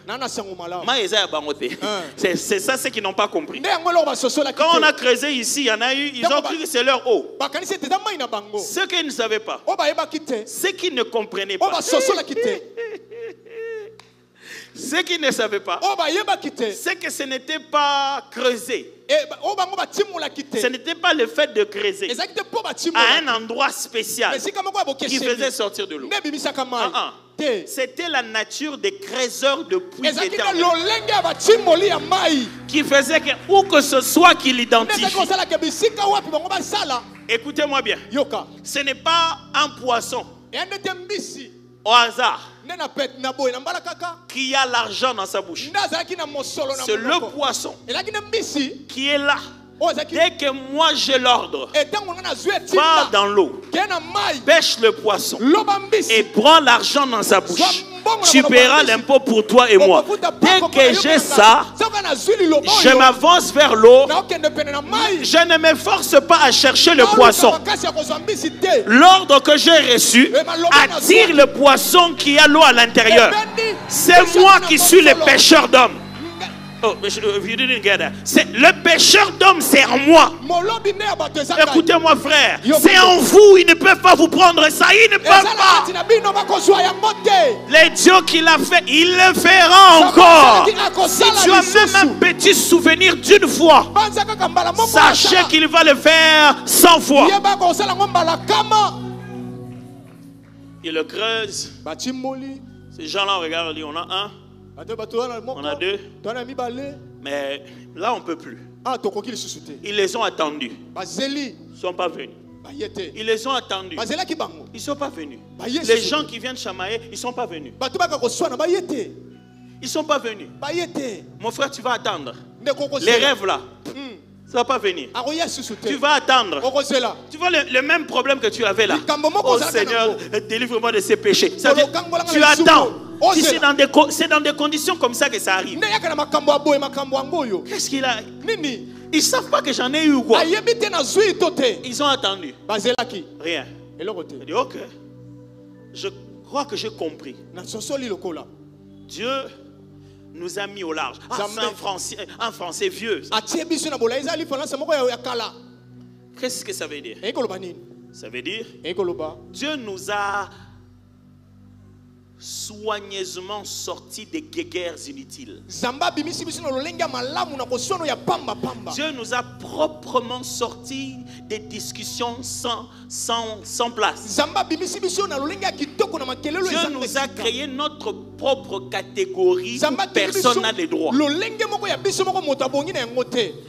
C'est ça ceux qui n'ont pas compris. Quand on a creusé ici, il y en a eu, ils ont cru que c'est leur eau. Ce qu'ils ne savaient pas, ce qu'ils ne comprenaient pas, ce qu'ils ne savaient pas, c'est que ce n'était pas creusé. Ce n'était pas le fait de creuser à un endroit spécial qui faisait sortir de l'eau. C'était la nature des creuseurs de puits éternels qui faisait que où que ce soit qu'il identifie. Écoutez-moi bien. Ce n'est pas un poisson au hasard qui a l'argent dans sa bouche. C'est le poisson qui est là. Dès que moi j'ai l'ordre, va dans l'eau, pêche le poisson et prends l'argent dans sa bouche. Tu paieras l'impôt pour toi et moi. Dès que j'ai ça, je m'avance vers l'eau. Je ne m'efforce pas à chercher le poisson. L'ordre que j'ai reçu attire le poisson qui a l'eau à l'intérieur. C'est moi qui suis le pêcheur d'hommes. Oh, you didn't get that. Le pêcheur d'hommes, c'est en moi. Écoutez-moi, frère. C'est en vous. Ils ne peuvent pas vous prendre ça. Ils ne peuvent pas. Les dieux qu'il a fait, il le fera encore. Si tu as même un petit souvenir d'une fois, sachez qu'il va le faire 100 fois. Il le creuse. Ces gens-là, regarde, on a un. On a deux. Mais là on ne peut plus. Ils les ont attendus. Ils ne sont pas venus. Ils les ont attendus. Ils ne sont pas venus. Les gens qui viennent chamailler, ils ne sont pas venus. Ils ne sont pas venus. Mon frère, tu vas attendre. Les rêves là, ça ne va pas venir. Tu vas attendre. Tu vois le même problème que tu avais là. Oh Seigneur, délivre-moi de ces péchés. Ça veut dire, tu attends. C'est dans des conditions comme ça que ça arrive. Qu'est-ce qu'il a? Ils ne savent pas que j'en ai eu ou quoi. Ils ont attendu. Rien. Il dit ok. Je crois que j'ai compris. Dieu nous a mis au large. C'est un français vieux. Qu'est-ce que ça veut dire? Ça veut dire Dieu nous a soigneusement sortis des guéguerres inutiles. Dieu nous a proprement sortis des discussions sans place. Dieu nous a créé notre propre catégorie où personne n'a les droits.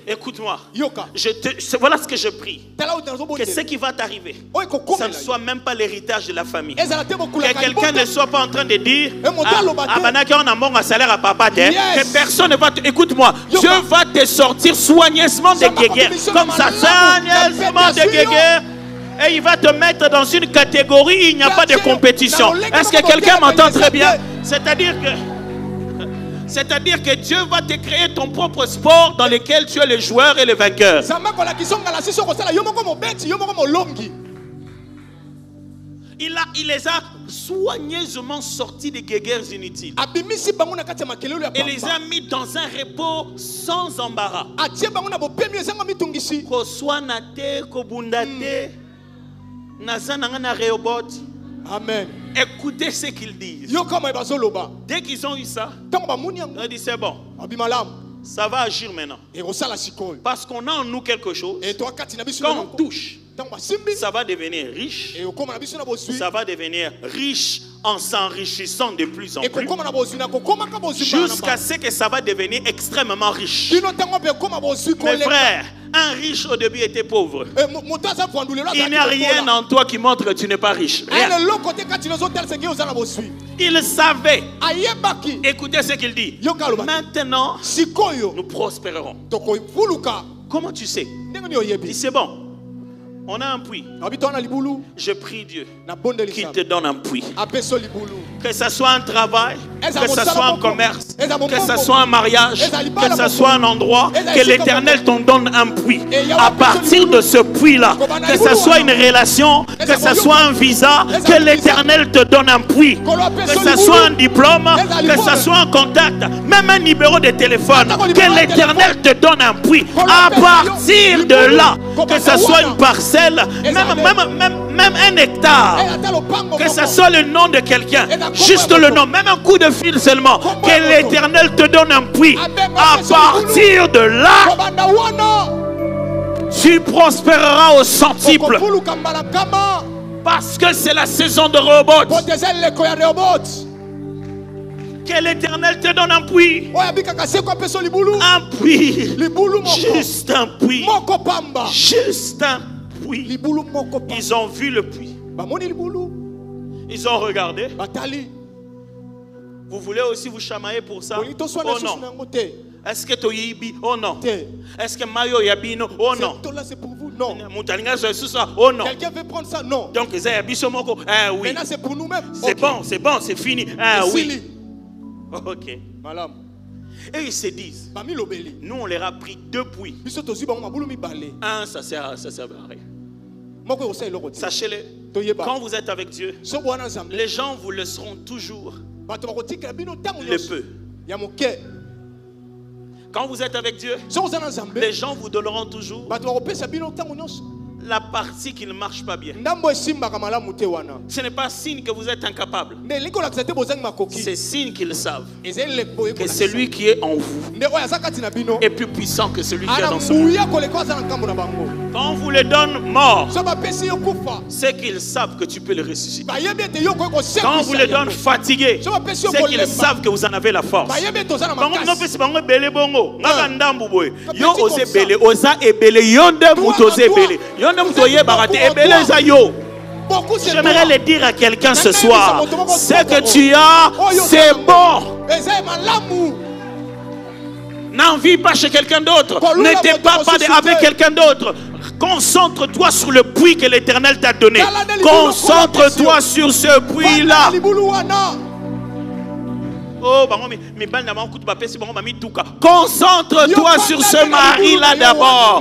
Écoute-moi, voilà ce que je prie. Que ce qui va t'arriver, ça ne soit même pas l'héritage de la famille. Que quelqu'un ne soit pas en train de dire on a salaire à papa, que personne ne va te... Écoute-moi, Dieu va te sortir soigneusement des guéguerres. Comme ça, soigneusement des guéguerres. Et il va te mettre dans une catégorie où il n'y a pas de compétition. Est-ce que quelqu'un m'entend très bien? C'est-à-dire que Dieu va te créer ton propre sport dans lequel tu es le joueur et le vainqueur. Il les a soigneusement sortis des guéguerres inutiles. Et les a mis dans un repos sans embarras. Amen. Écoutez ce qu'ils disent. Dès qu'ils ont eu ça, ils ont dit c'est bon. Ça va agir maintenant. Parce qu'on a en nous quelque chose. Quand on touche, ça va devenir riche. Ça va devenir riche en s'enrichissant de plus en plus. Jusqu'à ce que ça va devenir extrêmement riche. Mes frères, un riche au début était pauvre. Il n'y a rien en toi qui montre que tu n'es pas riche. Rien. Il savait. Écoutez ce qu'il dit. Maintenant, nous prospérerons. Comment tu sais? Il dit c'est bon. On a un puits. Je prie Dieu qu'il te donne un puits. Que ce soit un travail, que ce soit un commerce, que ce soit un mariage, que ce soit un endroit, que l'Éternel t'en donne un puits. À partir de ce puits-là, que ce soit une relation, que ce soit un visa, que l'Éternel te donne un puits. Que ce soit un diplôme, que ce soit un contact, même un numéro de téléphone, que l'Éternel te donne un puits. À partir de là, que ce soit une parcelle, même un hectare, que ce soit le nom de quelqu'un, juste le nom, même un coup de fil seulement, que l'Éternel te donne un puits. À partir de là, tu prospéreras au centuple. Parce que c'est la saison de Rehoboth. Que l'Éternel te donne un puits. Un puits. Juste un puits. Juste un puits. Ils ont vu le puits. Ils ont regardé. Vous voulez aussi vous chamailler pour ça? Oh non. Est-ce que tu yibi? Oh non. Est-ce que Mayo yabino? Oh non.
C'est pour vous? Non.
Oh non.
Quelqu'un veut prendre ça? Non.
Donc oui.
Maintenant c'est pour nous-mêmes.
C'est bon, c'est bon, c'est fini. Ah oui. Ok. Et ils se disent, nous on leur a pris 2 puits. Un, ça sert à rien. Sachez-le, quand vous êtes avec Dieu, les gens vous laisseront toujours le peu. Quand vous êtes avec Dieu, les gens vous donneront toujours la partie qui ne marche pas bien. Ce n'est pas signe que vous êtes incapable. C'est signe qu'ils savent que celui qui est en vous est plus puissant que celui qui est dans ce monde. Quand on vous le donne mort, c'est qu'ils savent que tu peux le ressusciter. Quand on vous le donne fatigué, c'est qu'ils savent que vous en avez la force. J'aimerais le dire à quelqu'un ce soir. Ce que tu as, c'est bon. N'envie pas chez quelqu'un d'autre. Ne te bats pas avec quelqu'un d'autre. Concentre-toi sur le puits que l'Éternel t'a donné. Concentre-toi sur ce puits-là. Oh, concentre-toi sur ce mari-là d'abord.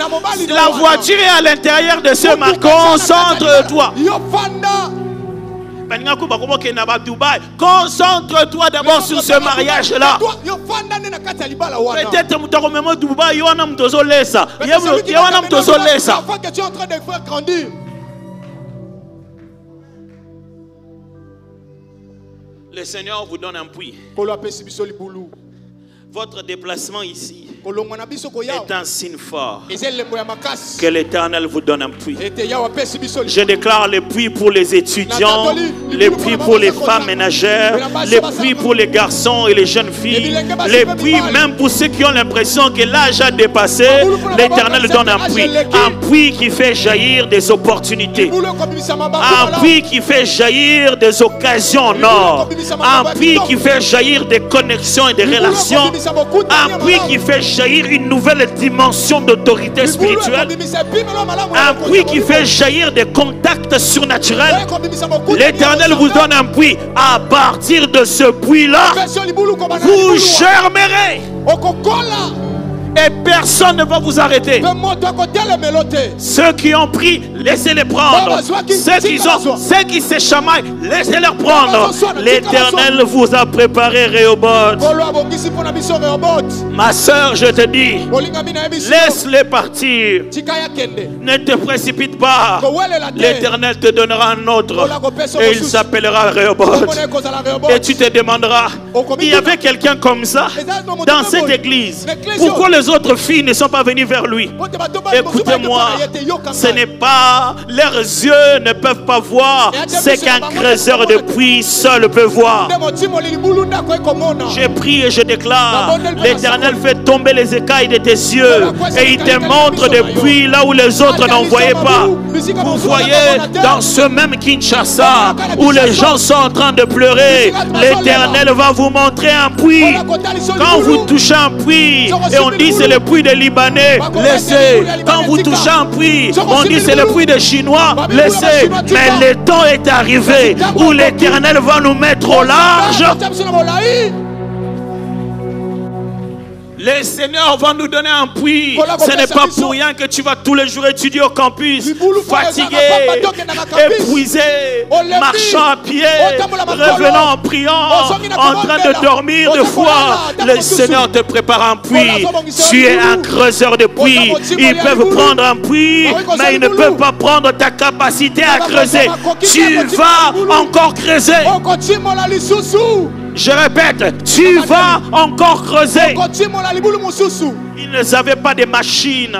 La voiture est à l'intérieur de ce mari. Concentre-toi. Concentre-toi d'abord sur ce mariage-là. Peut-être que tu as remis Dubaï, tu es en train de faire grandir. Le Seigneur vous donne un puits. Votre déplacement ici est un signe fort que l'Éternel vous donne un puits. Je déclare le puits pour les étudiants, le puits pour les femmes ménagères, le puits pour les garçons et les jeunes filles, le puits même pour ceux qui ont l'impression que l'âge a dépassé. L'Éternel donne un puits qui fait jaillir des opportunités, un puits qui fait jaillir des occasions en or, un puits qui fait jaillir des connexions et des relations, un puits qui fait jaillir une nouvelle dimension d'autorité spirituelle, un puits qui fait jaillir des contacts surnaturels. L'Éternel vous donne un puits. À partir de ce puits-là, vous germerez. Et personne ne va vous arrêter. Ceux qui ont pris, laissez-les prendre. Ceux qui se chamaillent, laissez-les prendre. L'Éternel vous a préparé Rehoboth. Ma soeur, je te dis, laisse-les partir. Ne te précipite pas. L'Éternel te donnera un autre. Et il s'appellera Rehoboth. Et tu te demanderas, il y avait quelqu'un comme ça dans cette église. Pourquoi les autres filles ne sont pas venues vers lui? Écoutez-moi, ce n'est pas, leurs yeux ne peuvent pas voir ce qu'un creuseur de puits seul peut voir. Je prie et je déclare, l'Éternel fait tomber les écailles de tes yeux et il te montre des puits là où les autres n'en voyaient pas. Vous voyez dans ce même Kinshasa où les gens sont en train de pleurer, l'Éternel va vous montrer un puits. Quand vous touchez un puits et on dit dit c'est le puits des Libanais, laissez. Quand vous touchez un puits, on dit c'est le puits des Chinois, laissez. Mais le temps est arrivé où l'Éternel va nous mettre au large. Le Seigneur va nous donner un puits. Ce n'est pas pour rien que tu vas tous les jours étudier au campus, fatigué, épuisé, marchant à pied, revenant en priant, en train de dormir de foi. Le Seigneur te prépare un puits. Tu es un creuseur de puits. Ils peuvent prendre un puits, mais ils ne peuvent pas prendre ta capacité à creuser. Tu vas encore creuser. Je répète, tu vas encore creuser. Ils n'avaient pas de machines.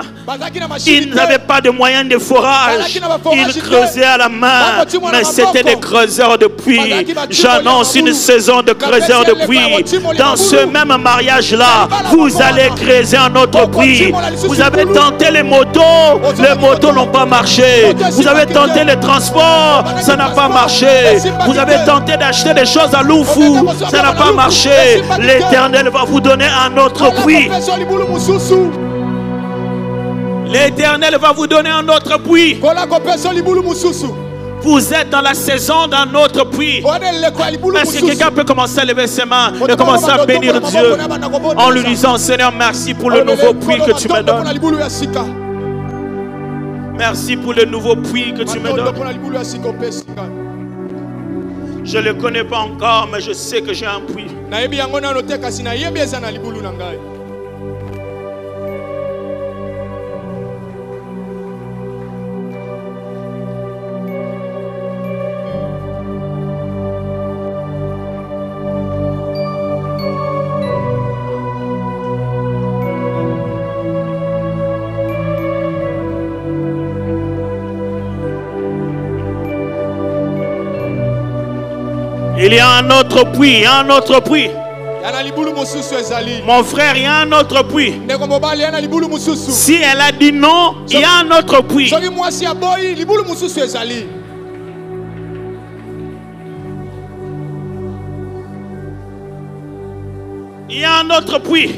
Ils n'avaient pas de moyens de forage. Ils creusaient à la main. Mais c'était des creuseurs de puits. J'annonce une saison de creuseurs de puits. Dans ce même mariage-là, vous allez creuser un autre puits. Vous avez tenté les motos n'ont pas marché. Vous avez tenté les transports, ça n'a pas marché. Vous avez tenté d'acheter des choses à Loufou, ça n'a pas marché. L'Éternel va vous donner un autre puits. L'Éternel va vous donner un autre puits. Vous êtes dans la saison d'un autre puits. Est-ce que quelqu'un peut commencer à lever ses mains et commencer à bénir Dieu en lui disant: Seigneur, merci pour le nouveau puits que tu me donnes. Merci pour le nouveau puits que tu me donnes. Je ne le connais pas encore, mais je sais que j'ai un puits. Il y a un autre puits, un autre puits. Mon frère, il y a un autre puits. Si elle a dit non, il y a un autre puits. Il y a un autre puits.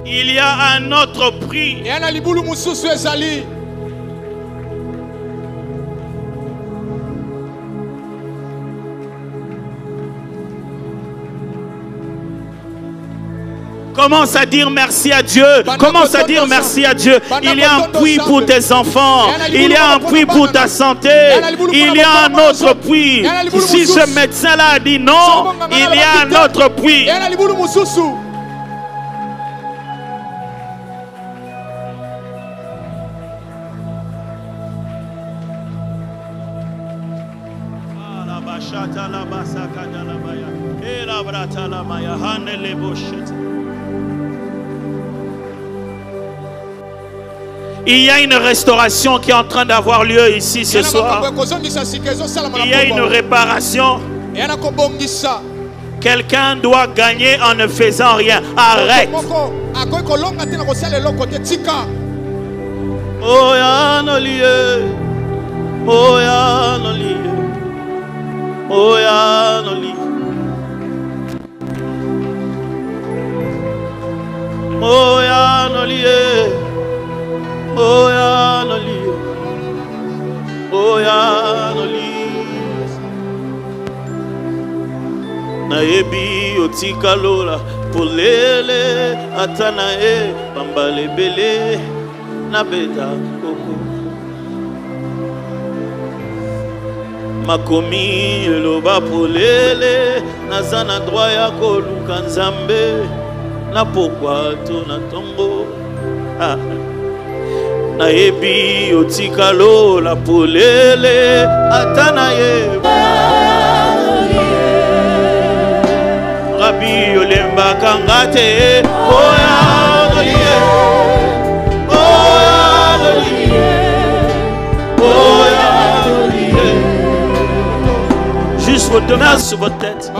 Il y a un autre puits. Commence à dire merci à Dieu. Commence à dire merci à Dieu. Il y a un puits pour tes enfants. Il y a un puits pour ta santé. Il y a un autre puits. Si ce médecin-là a dit non, il y a un autre puits. Il y a une restauration qui est en train d'avoir lieu ici ce soir. Il y a une réparation. Quelqu'un doit gagner en ne faisant rien. Arrête. Oh ya no liye. Oh ya no liye. Oh ya no liye. Oh ya no liye. Oh ya no liye. Oh ya no liye. Naebi otika lola polele atanae bambale bele na beta koko makomi loba polele nazana droit ya koluka nzambe na pokwa to na tongo naebi otika lola polele atanae Rabi olemba kangate oya oliye oya oliye oya oliye. Juste votre main sur votre tête.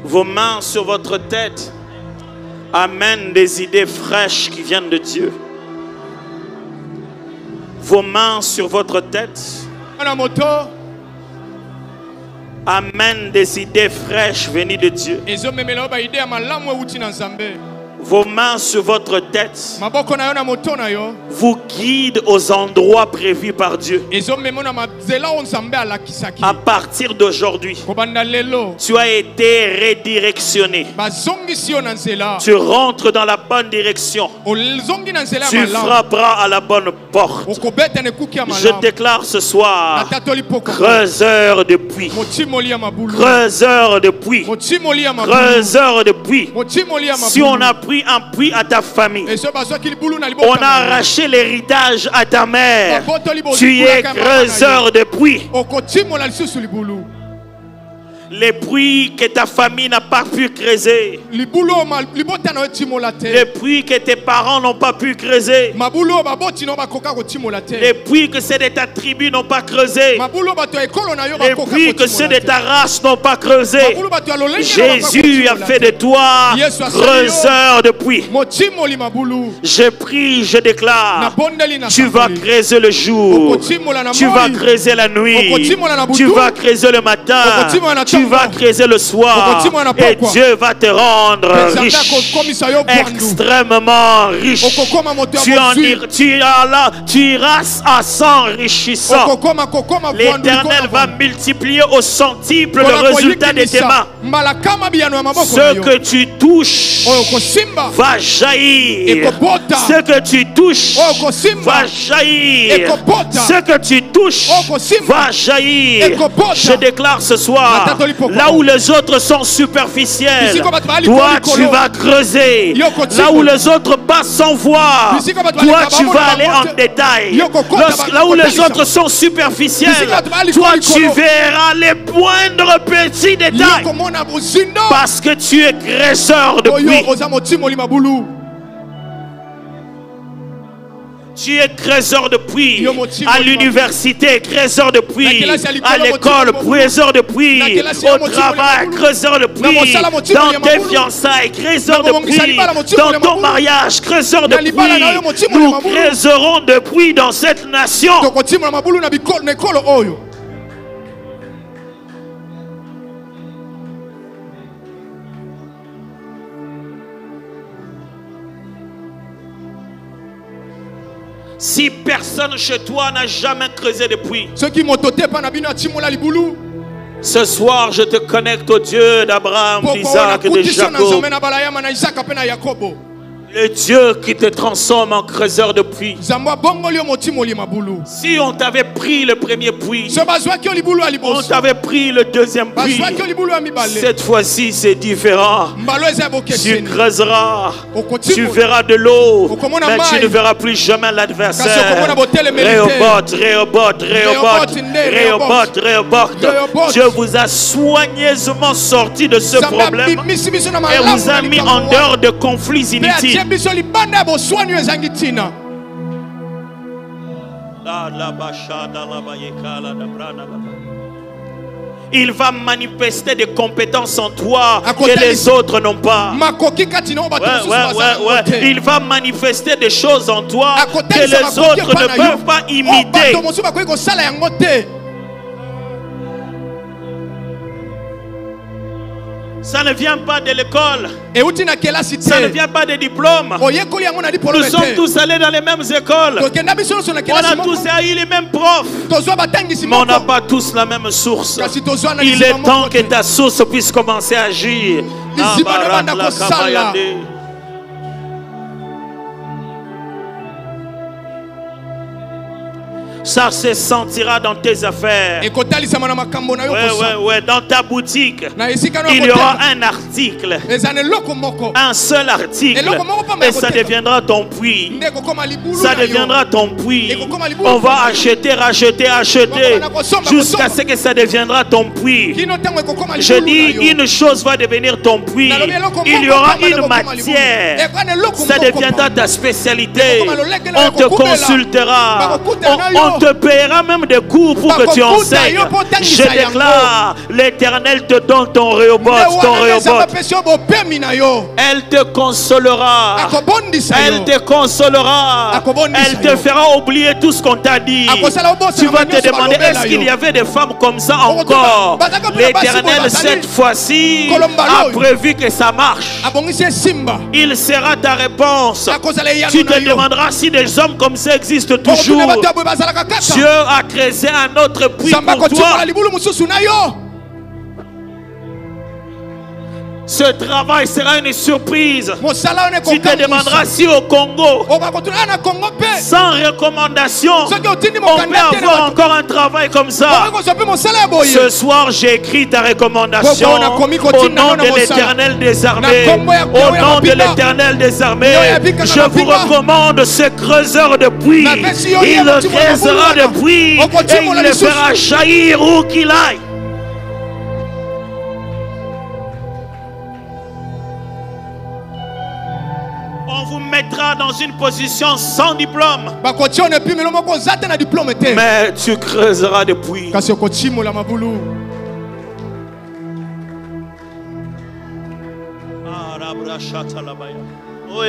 Vos mains sur votre tête amènent des idées fraîches qui viennent de Dieu. Vos mains sur votre tête amènent des idées fraîches venues de Dieu. Vos mains sur votre tête vous guident aux endroits prévus par Dieu. À partir d'aujourd'hui, tu as été redirectionné. Tu rentres dans la bonne direction. Tu frapperas à la bonne porte. Je déclare ce soir, creuseur de puits, creuseur de puits, creuseur de puits. Si on a pris un puits à ta famille, on a arraché l'héritage à ta mère, tu es creuseur de puits. Les puits que ta famille n'a pas pu creuser, les puits que tes parents n'ont pas pu creuser, les puits que ceux de ta tribu n'ont pas creusé, les puits que ceux de ta race n'ont pas creusé, Jésus a fait de toi creuseur de puits. Je prie, je déclare, tu vas creuser le jour, tu vas creuser la nuit, tu vas creuser le matin, tu vas creuser le soir, et Dieu va te rendre riche, extrêmement riche. Tu iras à s'enrichissant. L'Éternel va multiplier au centuple le résultat de tes mains. Ce que tu touches va jaillir. Ce que tu touches va jaillir. Ce que tu touches va jaillir. Je déclare ce soir, là où les autres sont superficiels, toi tu vas creuser. Là où les autres passent sans voir, toi tu vas aller en détail. Là où les autres sont superficiels, toi tu verras les moindres petits détails. Parce que tu es creuseur de puits. Tu es creuseur de puits à l'université, creuseur de puits à l'école, creuseur de puits au travail, creuseur de puits dans tes fiançailles, creuseur de puits dans ton mariage, creuseur de puits. Nous creuserons de puits dans cette nation. Si personne chez toi n'a jamais creusé de puits, ce soir je te connecte au Dieu d'Abraham, d'Isaac et de Jacob. Le Dieu qui te transforme en creuseur de puits. Si on t'avait pris le premier puits, on t'avait pris le deuxième puits, cette fois-ci c'est différent. Tu creuseras, tu verras de l'eau, mais tu ne verras plus jamais l'adversaire. Rehoboth, Rehoboth, Rehoboth, Rehoboth, Rehoboth. Dieu vous a soigneusement sorti de ce problème et vous a mis en dehors de conflits inutiles. Il va manifester des compétences en toi que les autres n'ont pas. Il va manifester des choses en toi que les autres ne peuvent pas imiter. Ça ne vient pas de l'école. Ça ne vient pas des diplômes. Nous sommes tous allés dans les mêmes écoles. On a tous eu les mêmes profs. Mais on n'a pas tous la même source. Il est temps que ta source puisse commencer à agir. Ça se sentira dans tes affaires. Dans ta boutique, il y aura un article, un seul article, et ça deviendra ton puits. Ça deviendra ton puits. On va acheter, racheter, acheter, jusqu'à ce que ça deviendra ton puits. Je dis, une chose va devenir ton puits. Il y aura une matière. Ça deviendra ta spécialité. On te consultera. On On te paiera même des cours pour que tu enseignes. Je déclare, l'Éternel te donne ton Rehoboth, ton Rehoboth. Elle te consolera. Elle te consolera. Elle te fera oublier tout ce qu'on t'a dit. Tu vas te demander, est-ce qu'il y avait des femmes comme ça encore? L'Éternel, cette fois-ci, a prévu que ça marche. Il sera ta réponse. Tu te demanderas si des hommes comme ça existent toujours. Dieu a creusé un autre puits pour toi. Ce travail sera une surprise. Tu te demanderas si au Congo, sans recommandation, on peut avoir encore un travail comme ça. Ce soir, j'écris ta recommandation au nom de l'Éternel des armées. Au nom de l'Éternel des armées, je vous recommande ce creuseur de puits. Il creusera de puits et il le fera jaillir où qu'il aille. On vous mettra dans une position sans diplôme. Mais tu creuseras des puits. Oh